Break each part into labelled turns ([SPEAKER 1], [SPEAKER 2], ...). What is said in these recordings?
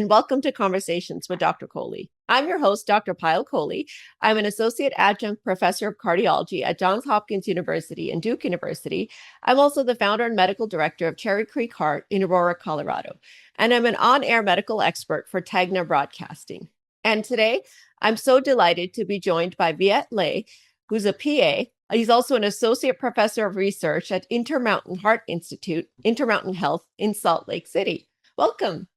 [SPEAKER 1] and welcome to Conversations with Dr. Kohli. I'm your host, Dr. Payal Kohli. I'm an associate adjunct professor of cardiology at Johns Hopkins University and Duke University. I'm also the founder and medical director of Cherry Creek Heart in Aurora, Colorado. And I'm an on-air medical expert for Tegna Broadcasting. And today, I'm so delighted to be joined by Viet Le, who's a PA. He's also an associate professor of research at Intermountain Heart Institute, Intermountain Health in Salt Lake City. Welcome.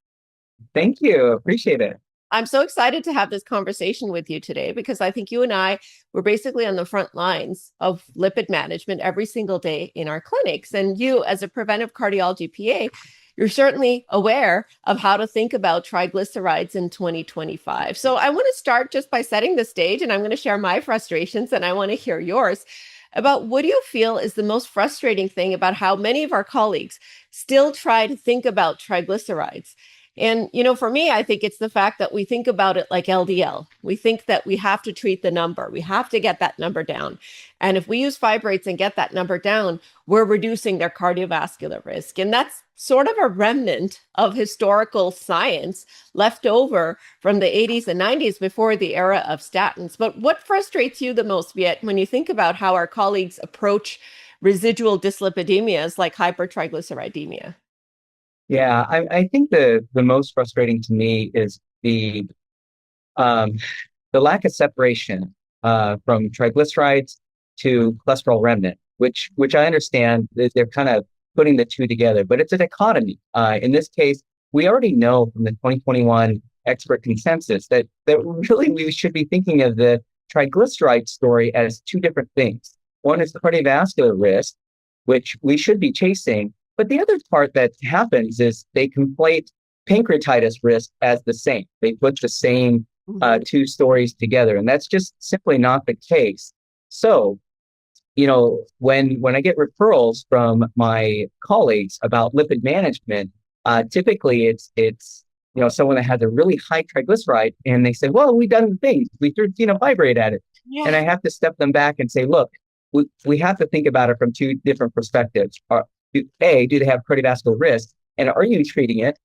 [SPEAKER 2] Thank you. Appreciate it.
[SPEAKER 1] I'm so excited to have this conversation with you today because I think you and I were basically on the front lines of lipid management every single day in our clinics. And you, as a preventive cardiology PA, you're certainly aware of how to think about triglycerides in 2025. So I want to start just by setting the stage, and I'm going to share my frustrations and I want to hear yours about what do you feel is the most frustrating thing about how many of our colleagues still try to think about triglycerides. And, for me, I think it's the fact that we think about it like LDL. We think that we have to treat the number. We have to get that number down. And if we use fibrates and get that number down, we're reducing their cardiovascular risk. And that's sort of a remnant of historical science left over from the 80s and 90s before the era of statins. But what frustrates you the most, Viet, when you think about how our colleagues approach residual dyslipidemias like hypertriglyceridemia?
[SPEAKER 2] Yeah, I think the most frustrating to me is the lack of separation from triglycerides to cholesterol remnant, which I understand that they're kind of putting the two together, but it's a dichotomy. In this case, we already know from the 2021 expert consensus that really we should be thinking of the triglyceride story as two different things. One is the cardiovascular risk, which we should be chasing. But the other part that happens is they conflate pancreatitis risk as the same. They put the same two stories together, and that's just simply not the case. So, when I get referrals from my colleagues about lipid management, typically it's someone that has a really high triglyceride, and they say, "Well, we've done things. We threw fibrate at it," and I have to step them back and say, "Look, we have to think about it from two different perspectives." Do they have cardiovascular risk, and are you treating it?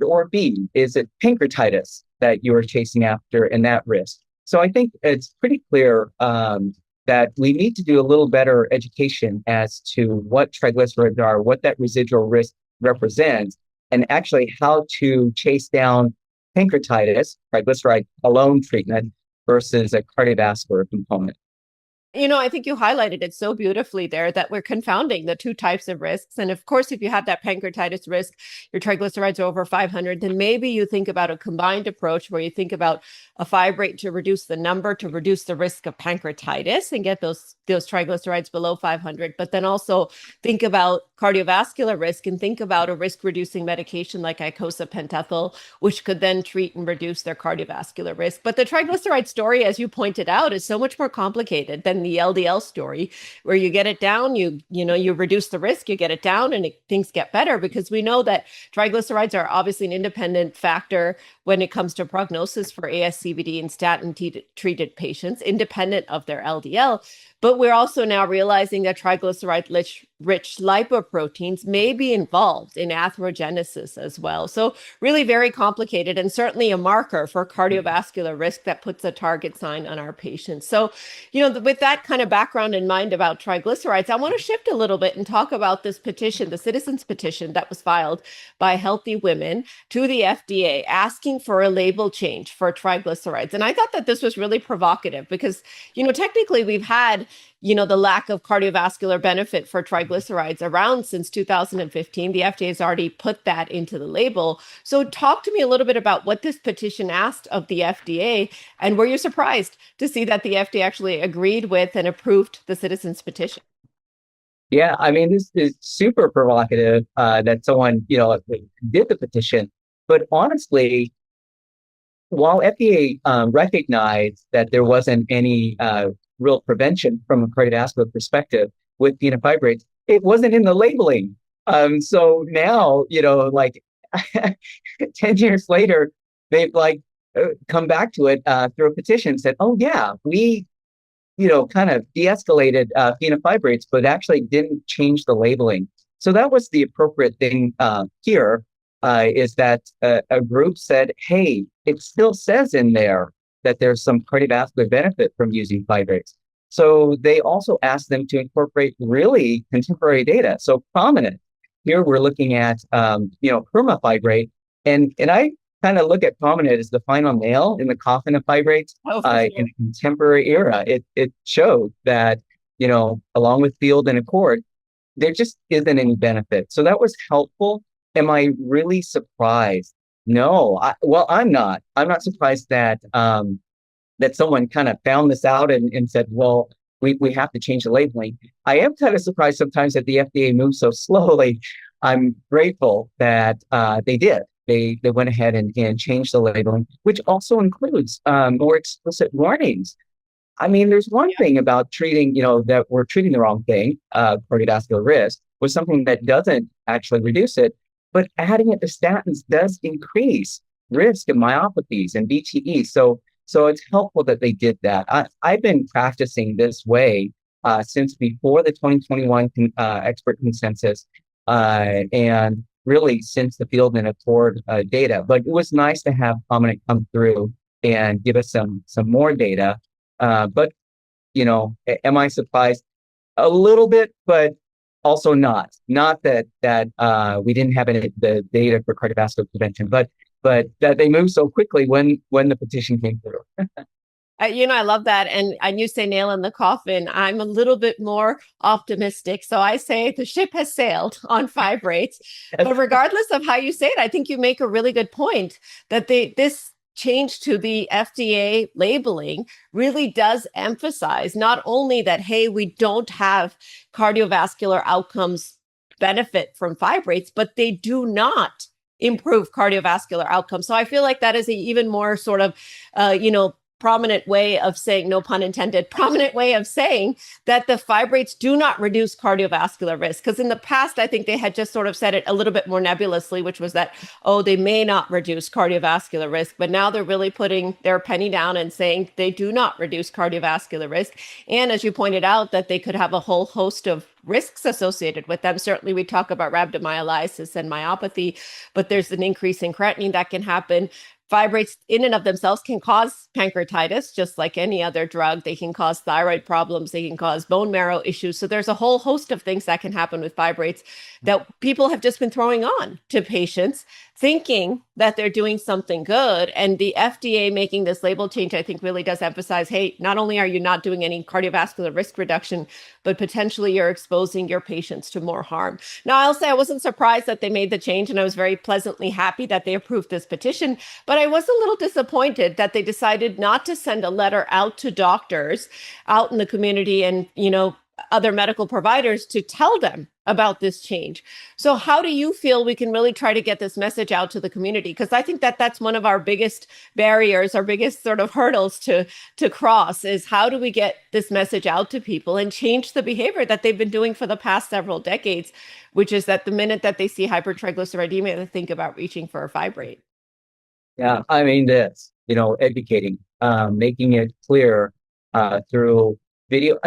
[SPEAKER 2] Or B, is it pancreatitis that you are chasing after and that risk? So I think it's pretty clear that we need to do a little better education as to what triglycerides are, what that residual risk represents, and actually how to chase down pancreatitis, triglyceride alone treatment versus a cardiovascular component.
[SPEAKER 1] I think you highlighted it so beautifully there that we're confounding the two types of risks. And of course, if you have that pancreatitis risk, your triglycerides are over 500, then maybe you think about a combined approach where you think about a fibrate to reduce the number, to reduce the risk of pancreatitis and get those triglycerides below 500. But then also think about cardiovascular risk and think about a risk-reducing medication like icosapentaethol, which could then treat and reduce their cardiovascular risk. But the triglyceride story, as you pointed out, is so much more complicated than the LDL story, where you get it down, you reduce the risk, you get it down, and things get better, because we know that triglycerides are obviously an independent factor when it comes to prognosis for ASCVD and statin-treated patients, independent of their LDL. But we're also now realizing that triglyceride-rich lipoproteins may be involved in atherogenesis as well. So really very complicated, and certainly a marker for cardiovascular risk that puts a target sign on our patients. So, with that kind of background in mind about triglycerides, I want to shift a little bit and talk about this petition, the citizens petition that was filed by Healthy Women to the FDA asking for a label change for triglycerides. And I thought that this was really provocative because, technically we've had the lack of cardiovascular benefit for triglycerides around since 2015. The FDA has already put that into the label. So talk to me a little bit about what this petition asked of the FDA, and were you surprised to see that the FDA actually agreed with and approved the citizens petition?
[SPEAKER 2] Yeah, I mean, this is super provocative that someone, did the petition. But honestly, while FDA recognized that there wasn't any real prevention from a cardiovascular perspective with fibrates, it wasn't in the labeling. So now, 10 years later, they've come back to it through a petition and said, oh yeah, we, kind of de-escalated fenofibrates, but actually didn't change the labeling. So that was the appropriate thing here. is that a group said, hey, it still says in there that there's some cardiovascular benefit from using fibrates. So they also asked them to incorporate really contemporary data. So prominent. Here we're looking at permafibrate, and I kind of look at prominent as the final nail in the coffin of fibrates
[SPEAKER 1] Oh, for
[SPEAKER 2] in
[SPEAKER 1] sure.
[SPEAKER 2] a contemporary era. It showed that along with Field and Accord, there just isn't any benefit. So that was helpful. Am I really surprised? No. Well, I'm not. I'm not surprised that someone kind of found this out and said, well, we have to change the labeling. I am kind of surprised sometimes that the FDA moves so slowly. I'm grateful that they did. They went ahead and changed the labeling, which also includes more explicit warnings. I mean, there's one thing about treating, that we're treating the wrong thing, cardiovascular risk, with something that doesn't actually reduce it, but adding it to statins does increase risk of myopathies and VTE. So it's helpful that they did that. I've been practicing this way since before the 2021 expert consensus, and really since the Field and Accord data. But it was nice to have Prominent come through and give us some more data. But am I surprised? A little bit, but also not. Not that we didn't have the data for cardiovascular prevention, but that they moved so quickly when the petition came through.
[SPEAKER 1] I love that. And you say nail in the coffin. I'm a little bit more optimistic. So I say the ship has sailed on fibrates. But regardless of how you say it, I think you make a really good point that this change to the FDA labeling really does emphasize not only that, hey, we don't have cardiovascular outcomes benefit from fibrates, but they do not improve cardiovascular outcomes. So I feel like that is an even more sort of, prominent way of saying, no pun intended, prominent way of saying that the fibrates do not reduce cardiovascular risk. Because in the past, I think they had just sort of said it a little bit more nebulously, which was that, oh, they may not reduce cardiovascular risk. But now they're really putting their penny down and saying they do not reduce cardiovascular risk. And as you pointed out, that they could have a whole host of risks associated with them. Certainly, we talk about rhabdomyolysis and myopathy, but there's an increase in creatinine that can happen. Fibrates in and of themselves can cause pancreatitis, just like any other drug. They can cause thyroid problems. They can cause bone marrow issues. So there's a whole host of things that can happen with fibrates that people have just been throwing on to patients, thinking that they're doing something good. And the FDA making this label change, I think, really does emphasize, hey, not only are you not doing any cardiovascular risk reduction, but potentially you're exposing your patients to more harm. Now, I'll say I wasn't surprised that they made the change, and I was very pleasantly happy that they approved this petition. But I was a little disappointed that they decided not to send a letter out to doctors out in the community and, other medical providers to tell them about this change. So how do you feel we can really try to get this message out to the community? Because I think that that's one of our biggest barriers, our biggest sort of hurdles to cross, is how do we get this message out to people and change the behavior that they've been doing for the past several decades, which is that the minute that they see hypertriglyceridemia, they think about reaching for a fibrate.
[SPEAKER 2] Yeah, I mean educating, making it clear through video.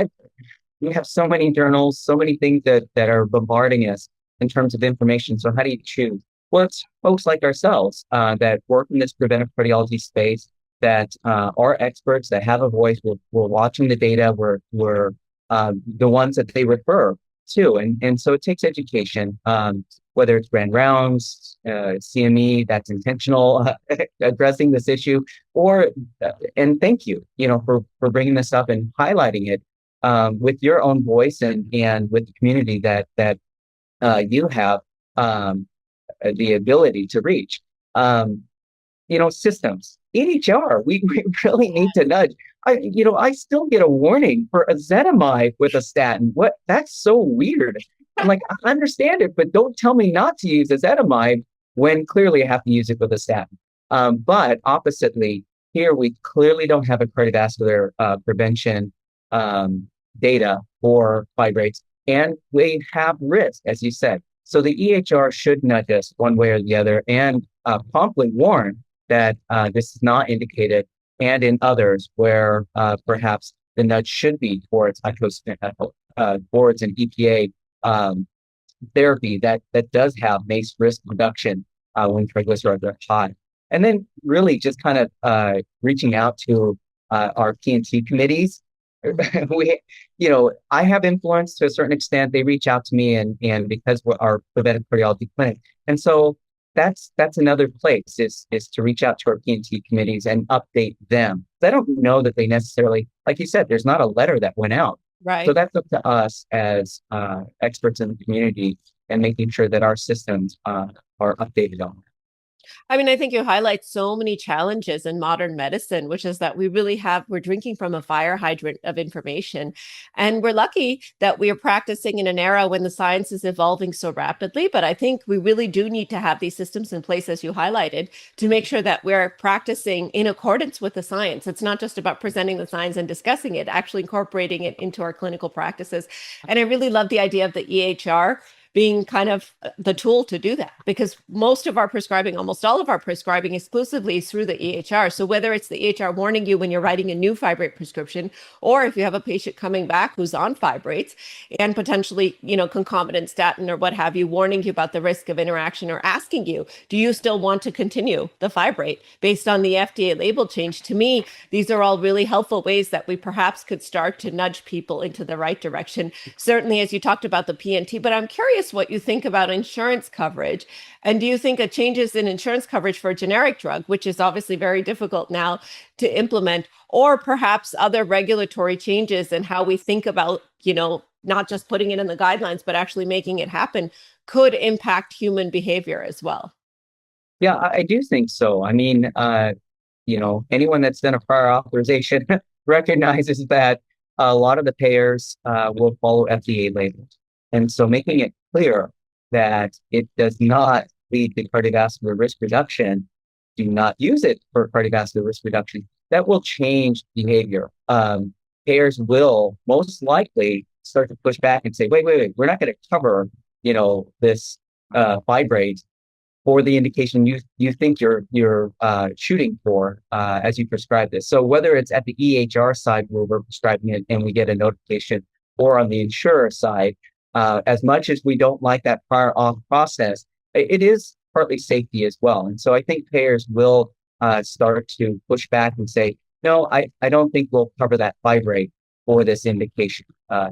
[SPEAKER 2] We have so many journals, so many things that are bombarding us in terms of information. So how do you choose? Well, it's folks like ourselves that work in this preventive cardiology space, that are experts, that have a voice. We're watching the data. We're the ones that they refer to, and so it takes education. Whether it's grand rounds, CME, that's intentional, addressing this issue, or and thank you, for bringing this up and highlighting it. With your own voice and with the community that you have the ability to reach. Systems, EHR, we really need to nudge. I still get a warning for ezetimibe with a statin. What? That's so weird. I'm like, I understand it, but don't tell me not to use ezetimibe when clearly I have to use it with a statin. But oppositely, here we clearly don't have a cardiovascular prevention data for fibrates, and we have risk, as you said. So the EHR should nudge us one way or the other and promptly warn that this is not indicated, and in others where perhaps the nudge should be towards towards an EPA therapy that does have MACE risk reduction when triglycerides are high. And then really just kind of reaching out to our P&T committees. we, I have influence to a certain extent. They reach out to me, and because we're our preventive cardiology clinic, and so that's another place is to reach out to our P&T committees and update them. I don't know that they necessarily, like you said, there's not a letter that went out. So
[SPEAKER 1] Right.
[SPEAKER 2] that's up to us as experts in the community and making sure that our systems are updated on that.
[SPEAKER 1] I mean, I think you highlight so many challenges in modern medicine, which is that we're drinking from a fire hydrant of information. And we're lucky that we are practicing in an era when the science is evolving so rapidly. But I think we really do need to have these systems in place, as you highlighted, to make sure that we're practicing in accordance with the science. It's not just about presenting the science and discussing it, actually incorporating it into our clinical practices. And I really love the idea of the EHR being kind of the tool to do that, because most of our prescribing, almost all of our prescribing exclusively is through the EHR. So whether it's the EHR warning you when you're writing a new fibrate prescription, or if you have a patient coming back who's on fibrates and potentially, concomitant statin or what have you, warning you about the risk of interaction or asking you, do you still want to continue the fibrate based on the FDA label change? To me, these are all really helpful ways that we perhaps could start to nudge people into the right direction. Certainly, as you talked about the PNT, but I'm curious what you think about insurance coverage. And do you think a changes in insurance coverage for a generic drug, which is obviously very difficult now to implement, or perhaps other regulatory changes in how we think about, not just putting it in the guidelines, but actually making it happen, could impact human behavior as well?
[SPEAKER 2] Yeah, I do think so. I mean, anyone that's done a prior authorization recognizes that a lot of the payers will follow FDA labels. And so making it clear that it does not lead to cardiovascular risk reduction, do not use it for cardiovascular risk reduction, that will change behavior. Payers will most likely start to push back and say, wait, we're not going to cover, this fibrate for the indication you think you're shooting for as you prescribe this. So whether it's at the EHR side where we're prescribing it and we get a notification, or on the insurer side, as much as we don't like that prior auth process, it is partly safety as well. And so I think payers will start to push back and say, no, I don't think we'll cover that fibrate for this indication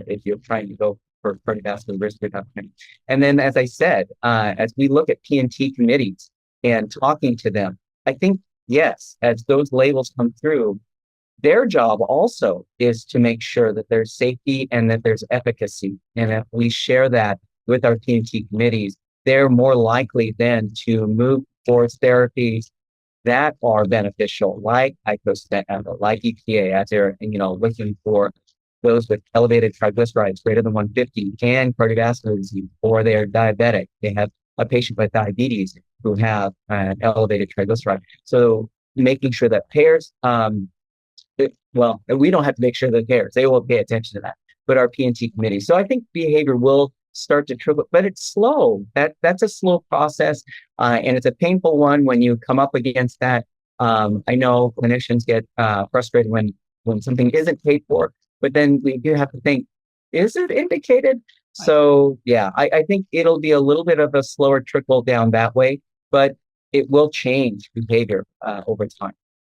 [SPEAKER 2] if you're trying to go for cardiovascular risk reduction. And then, as I said, as we look at P&T committees and talking to them, I think, yes, as those labels come through, their job also is to make sure that there's safety and that there's efficacy. And if we share that with our P&T committees, they're more likely then to move towards therapies that are beneficial, like icosapent, like EPA, as they're looking for those with elevated triglycerides greater than 150 and cardiovascular disease, or they're diabetic. They have a patient with diabetes who have an elevated triglyceride. So making sure that payers, we don't have to make sure that payers, they will pay attention to that, but our P&T committee. So I think behavior will start to trickle, but it's slow. That's a slow process, and it's a painful one when you come up against that. I know clinicians get frustrated when something isn't paid for, but then we do have to think, is it indicated? So yeah, I think it'll be a little bit of a slower trickle down that way, but it will change behavior over time.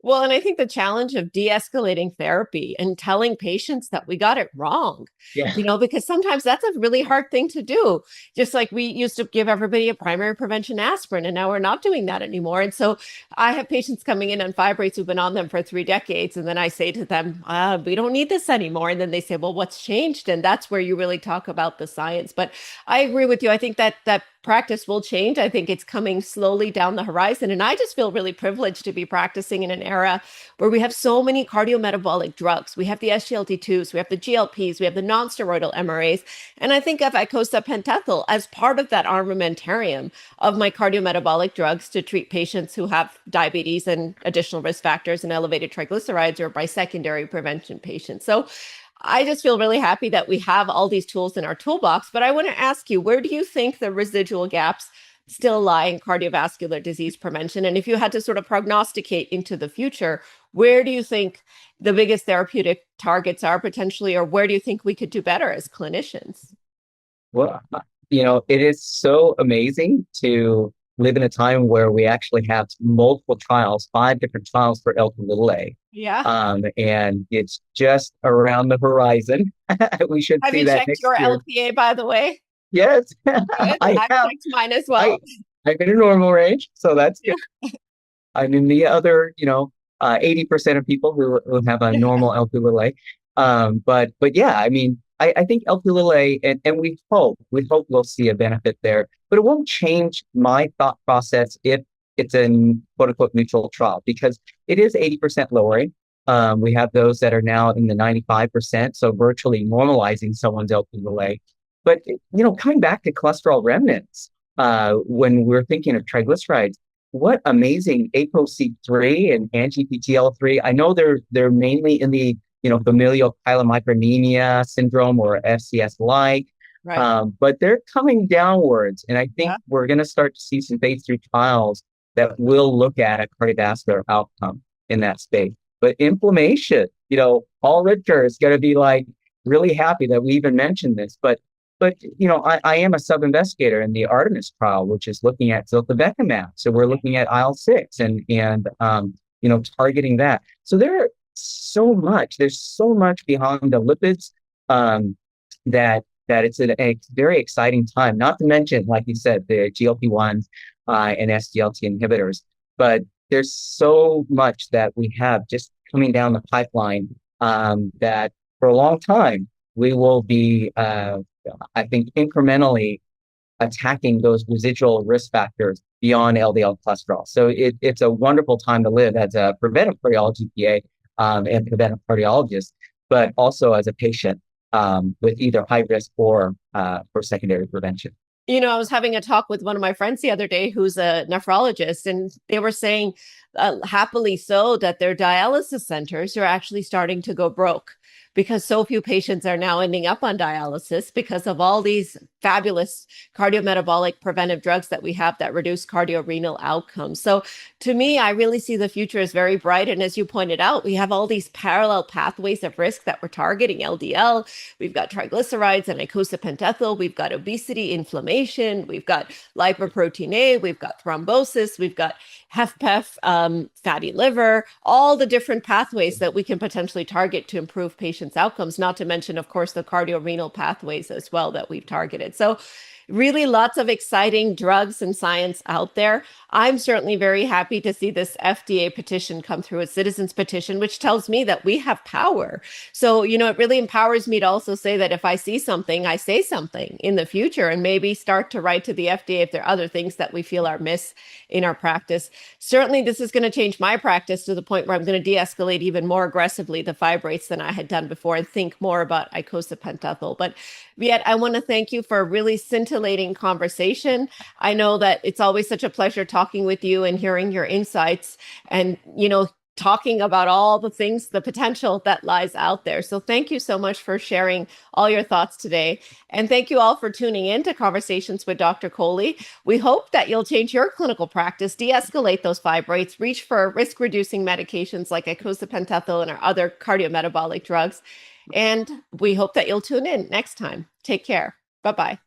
[SPEAKER 1] Well, and I think the challenge of de-escalating therapy and telling patients that we got it wrong,
[SPEAKER 2] Yeah.
[SPEAKER 1] because sometimes that's a really hard thing to do. Just like we used to give everybody a primary prevention aspirin, and now we're not doing that anymore. And so I have patients coming in on fibrates who've been on them for 3 decades. And then I say to them, we don't need this anymore. And then they say, well, what's changed? And that's where you really talk about the science. But I agree with you. I think that practice will change. I think it's coming slowly down the horizon. And I just feel really privileged to be practicing in an era where we have so many cardiometabolic drugs. We have the SGLT2s, we have the GLPs, we have the non-steroidal MRAs. And I think of icosapent as part of that armamentarium of my cardiometabolic drugs to treat patients who have diabetes and additional risk factors and elevated triglycerides, or by secondary prevention patients. So I just feel really happy that we have all these tools in our toolbox. But I want to ask you, where do you think the residual gaps still lie in cardiovascular disease prevention? And if you had to sort of prognosticate into the future, where do you think the biggest therapeutic targets are potentially, or where do you think we could do better as clinicians?
[SPEAKER 2] Well, it is so amazing to live in a time where we actually have multiple trials, 5 different trials for Lp(a).
[SPEAKER 1] Yeah.
[SPEAKER 2] And it's just around the horizon. We should
[SPEAKER 1] Have
[SPEAKER 2] see
[SPEAKER 1] you
[SPEAKER 2] that
[SPEAKER 1] checked
[SPEAKER 2] next
[SPEAKER 1] your
[SPEAKER 2] year.
[SPEAKER 1] LPA, by the way?
[SPEAKER 2] Yes,
[SPEAKER 1] Good.
[SPEAKER 2] I
[SPEAKER 1] I've
[SPEAKER 2] have.
[SPEAKER 1] checked mine as well.
[SPEAKER 2] I I'm in a normal range, so that's good.
[SPEAKER 1] Yeah.
[SPEAKER 2] I'm in the other, 80% of people who have a
[SPEAKER 1] Yeah.
[SPEAKER 2] normal Lp(a). But yeah, I mean, I think Lp(a), and we hope we'll see a benefit there, but it won't change my thought process if it's a quote unquote neutral trial because it is 80% lowering. We have those that are now in the 95%, so virtually normalizing someone's Lp(a). But coming back to cholesterol remnants, when we're thinking of triglycerides, what amazing ApoC3 and ANGPTL3. I know they're mainly in the familial chylomicronemia syndrome or FCS-like,
[SPEAKER 1] Right.
[SPEAKER 2] but they're coming downwards, and I think
[SPEAKER 1] Yeah.
[SPEAKER 2] we're going to start to see some phase 3 trials that will look at a cardiovascular outcome in that space. But inflammation, Paul Richter is going to be like really happy that we even mentioned this, but I am a sub-investigator in the Artemis trial, which is looking at ziltivekimab. So we're looking at IL-6 and targeting that. So there's so much behind the lipids that it's a very exciting time. Not to mention, like you said, the GLP-1s and SGLT inhibitors. But there's so much that we have just coming down the pipeline that for a long time we will be I think incrementally attacking those residual risk factors beyond LDL cholesterol. So it's a wonderful time to live as a preventive cardiology PA and preventive cardiologist, but also as a patient with either high risk or for secondary prevention.
[SPEAKER 1] I was having a talk with one of my friends the other day who's a nephrologist, and they were saying, happily so, that their dialysis centers are actually starting to go broke because so few patients are now ending up on dialysis because of all these fabulous cardiometabolic preventive drugs that we have that reduce cardiorenal outcomes. So to me, I really see the future as very bright. And as you pointed out, we have all these parallel pathways of risk that we're targeting: LDL, we've got triglycerides and icosapentaethyl, we've got obesity, inflammation, we've got lipoprotein A, we've got thrombosis, we've got HFpEF, fatty liver, all the different pathways that we can potentially target to improve patients' outcomes, not to mention, of course, the cardiorenal pathways as well that we've targeted. So really lots of exciting drugs and science out there. I'm certainly very happy to see this FDA petition come through, a citizens petition, which tells me that we have power. So, it really empowers me to also say that if I see something, I say something in the future and maybe start to write to the FDA if there are other things that we feel are miss in our practice. Certainly, this is going to change my practice to the point where I'm going to de-escalate even more aggressively the fibrates than I had done before and think more about icosapentaethyl. But Viet, I want to thank you for a really scintillating conversation. I know that it's always such a pleasure talking with you and hearing your insights and, talking about all the things, the potential that lies out there. So thank you so much for sharing all your thoughts today. And thank you all for tuning in to Conversations with Dr. Kohli. We hope that you'll change your clinical practice, de-escalate those fibrates, reach for risk-reducing medications like icosapentaethyl and our other cardiometabolic drugs. And we hope that you'll tune in next time. Take care. Bye-bye.